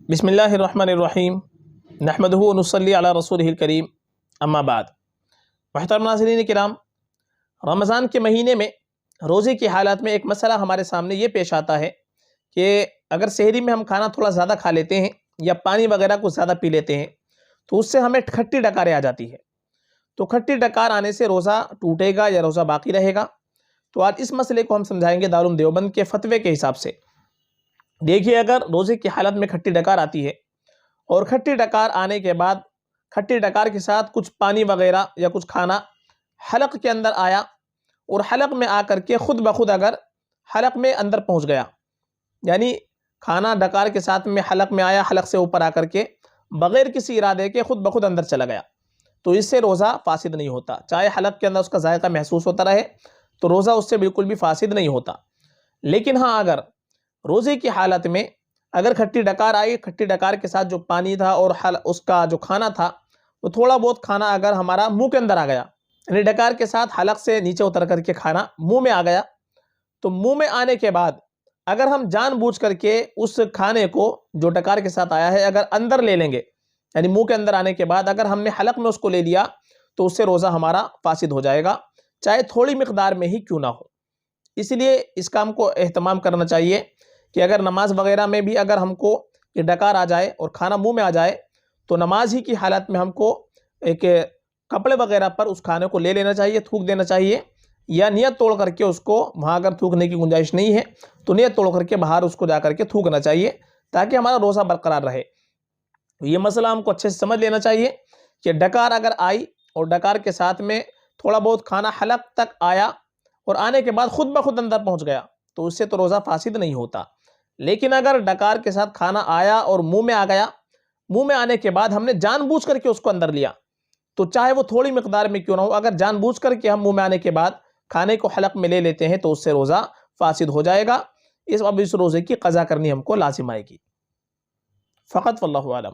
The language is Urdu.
بسم اللہ الرحمن الرحیم نحمدہ و نصلی علی رسولہ الکریم اما بعد۔ محترم ناظرین کرام، رمضان کے مہینے میں روزے کی حالات میں ایک مسئلہ ہمارے سامنے یہ پیش آتا ہے کہ اگر سحری میں ہم کھانا تھوڑا زیادہ کھا لیتے ہیں یا پانی وغیرہ کو زیادہ پی لیتے ہیں تو اس سے ہمیں کھٹی ڈکاریں آ جاتی ہے۔ تو کھٹی ڈکار آنے سے روزہ ٹوٹے گا یا روزہ باقی رہے گا؟ تو آج اس مسئلے کو ہم سمجھائیں گے دارالعلوم دیوبند کے فتوے کے حساب سے۔ دیکھیے، اگر روزے کی حالت میں کھٹی ڈکار آتی ہے اور کھٹی ڈکار آنے کے بعد کھٹی ڈکار کے ساتھ کچھ پانی وغیرہ یا کچھ کھانا حلق کے اندر آیا اور حلق میں آ کر کے خود بخود اگر حلق میں اندر پہنچ گیا، یعنی کھانا ڈکار کے ساتھ میں حلق میں آیا، حلق سے اوپر آ کر کے بغیر کسی ارادے کے خود بخود اندر چلا گیا، تو اس سے روزہ فاسد نہیں ہوتا۔ چاہے حلق کے اندر اس کا ذائقہ محسوس ہوتا رہے تو روزہ اس سے بالکل بھی فاسد نہیں ہوتا۔ لیکن ہاں، اگر روزے کی حالت میں اگر کھٹی ڈکار آئی، کھٹی ڈکار کے ساتھ جو پانی تھا اور اس کا جو کھانا تھا وہ تھوڑا بہت کھانا اگر ہمارا منہ کے اندر آ گیا، یعنی ڈکار کے ساتھ حلق سے نیچے اتر کر کے کھانا منہ میں آ گیا، تو منہ میں آنے کے بعد اگر ہم جان بوجھ کر کے اس کھانے کو جو ڈکار کے ساتھ آیا ہے اگر اندر لے لیں گے، یعنی منہ کے اندر آنے کے بعد اگر ہم نے حلق میں اس کو لے لیا تو اس سے روزہ ہمارا فاسد ہو جائے گا، چاہے تھوڑی مقدار میں ہی کیوں نہ ہو۔ اس لیے اس کام کو اہتمام کرنا چاہیے کہ اگر نماز وغیرہ میں بھی اگر ہم کو یہ ڈکار آ جائے اور کھانا منہ میں آ جائے تو نماز ہی کی حالت میں ہم کو ایک کپڑے وغیرہ پر اس کھانے کو لے لینا چاہیے، تھوک دینا چاہیے، یا نیت توڑ کر کے اس کو، وہاں اگر تھوکنے کی گنجائش نہیں ہے تو نیت توڑ کر کے باہر اس کو جا کر کے تھوکنا چاہیے تاکہ ہمارا روزہ برقرار رہے۔ یہ مسئلہ ہم کو اچھے سے سمجھ لینا چاہیے کہ ڈکار اگر آئی اور ڈکار کے ساتھ میں تھوڑا بہت کھانا حلق تک آیا اور آنے کے بعد خود بخود اندر پہنچ گیا تو اس سے تو روزہ فاسد نہیں ہوتا۔ لیکن اگر ڈکار کے ساتھ کھانا آیا اور منہ میں آ گیا، منہ میں آنے کے بعد ہم نے جان بوجھ کر کے اس کو اندر لیا، تو چاہے وہ تھوڑی مقدار میں کیوں نہ ہو، اگر جان بوجھ کر کے ہم منہ میں آنے کے بعد کھانے کو حلق میں لے لیتے ہیں تو اس سے روزہ فاسد ہو جائے گا۔ اب اس روزے کی قضا کرنی ہم کو لازم آئے گی۔ فقط واللہ عالم۔